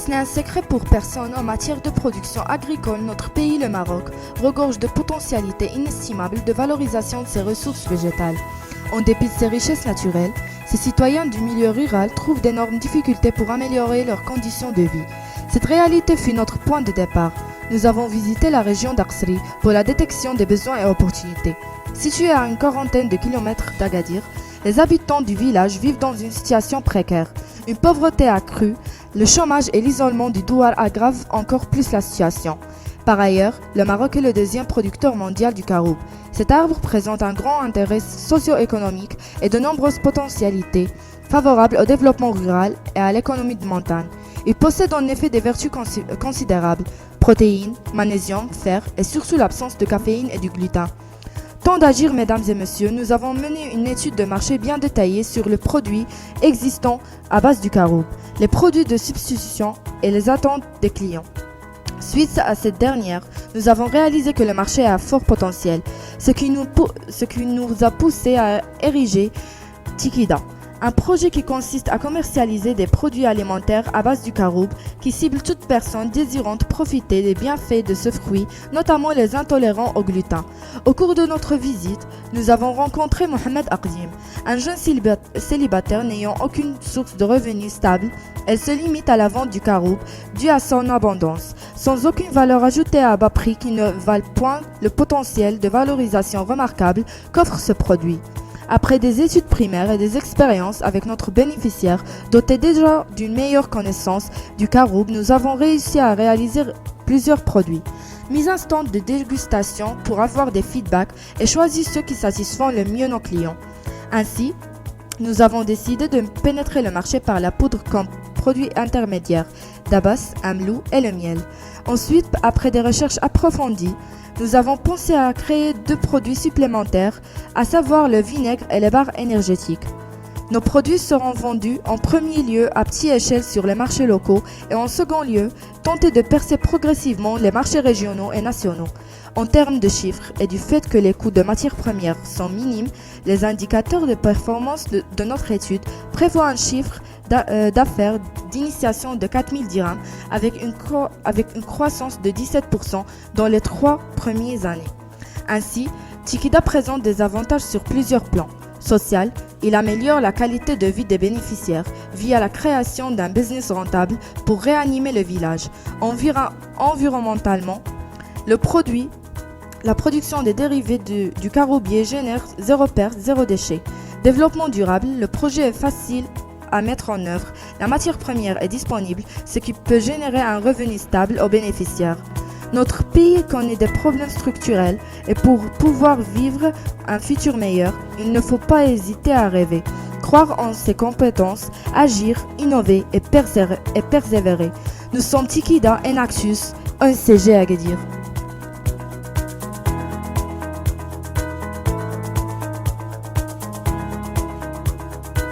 Ce n'est un secret pour personne en matière de production agricole. Notre pays, le Maroc, regorge de potentialités inestimables de valorisation de ses ressources végétales. En dépit de ses richesses naturelles, ses citoyens du milieu rural trouvent d'énormes difficultés pour améliorer leurs conditions de vie. Cette réalité fut notre point de départ. Nous avons visité la région d'Aksri pour la détection des besoins et opportunités. Située à une quarantaine de kilomètres d'Agadir, les habitants du village vivent dans une situation précaire. Une pauvreté accrue, le chômage et l'isolement du douar aggravent encore plus la situation. Par ailleurs, le Maroc est le deuxième producteur mondial du caroub. Cet arbre présente un grand intérêt socio-économique et de nombreuses potentialités favorables au développement rural et à l'économie de montagne. Il possède en effet des vertus considérables: protéines, magnésium, fer et surtout l'absence de caféine et du gluten. Temps d'agir, mesdames et messieurs, nous avons mené une étude de marché bien détaillée sur les produits existants à base du caroub, les produits de substitution et les attentes des clients. Suite à cette dernière, nous avons réalisé que le marché a un fort potentiel, ce qui nous a poussé à ériger Tikida, un projet qui consiste à commercialiser des produits alimentaires à base du caroub qui cible toute personne désirant profiter des bienfaits de ce fruit, notamment les intolérants au gluten. Au cours de notre visite, nous avons rencontré Mohamed Aqdim, un jeune célibataire n'ayant aucune source de revenus stable. Elle se limite à la vente du caroub due à son abondance, sans aucune valeur ajoutée à bas prix qui ne valent point le potentiel de valorisation remarquable qu'offre ce produit. Après des études primaires et des expériences avec notre bénéficiaire, doté déjà d'une meilleure connaissance du caroub, nous avons réussi à réaliser plusieurs produits. Mise un stand de dégustation pour avoir des feedbacks et choisir ceux qui satisfont le mieux nos clients. Ainsi, nous avons décidé de pénétrer le marché par la poudre comme produit intermédiaire, Dabas, Amlou et le miel. Ensuite, après des recherches approfondies, nous avons pensé à créer 2 produits supplémentaires, à savoir le vinaigre et les barres énergétiques. Nos produits seront vendus en premier lieu à petite échelle sur les marchés locaux et en second lieu, tenter de percer progressivement les marchés régionaux et nationaux. En termes de chiffres et du fait que les coûts de matières premières sont minimes, les indicateurs de performance de notre étude prévoient un chiffre d'affaires d'initiation de 4000 dirhams avec une croissance de 17% dans les 3 premières années. Ainsi, Tikida présente des avantages sur plusieurs plans. Social, il améliore la qualité de vie des bénéficiaires via la création d'un business rentable pour réanimer le village. Environnementalement, la production des dérivés du caroubier génère 0 perte, 0 déchet. Développement durable, le projet est facile à mettre en œuvre, la matière première est disponible, ce qui peut générer un revenu stable aux bénéficiaires. Notre pays connaît des problèmes structurels et pour pouvoir vivre un futur meilleur, il ne faut pas hésiter à rêver, croire en ses compétences, agir, innover et persévérer. Nous sommes Tikida et Naxus, un CG Agadir.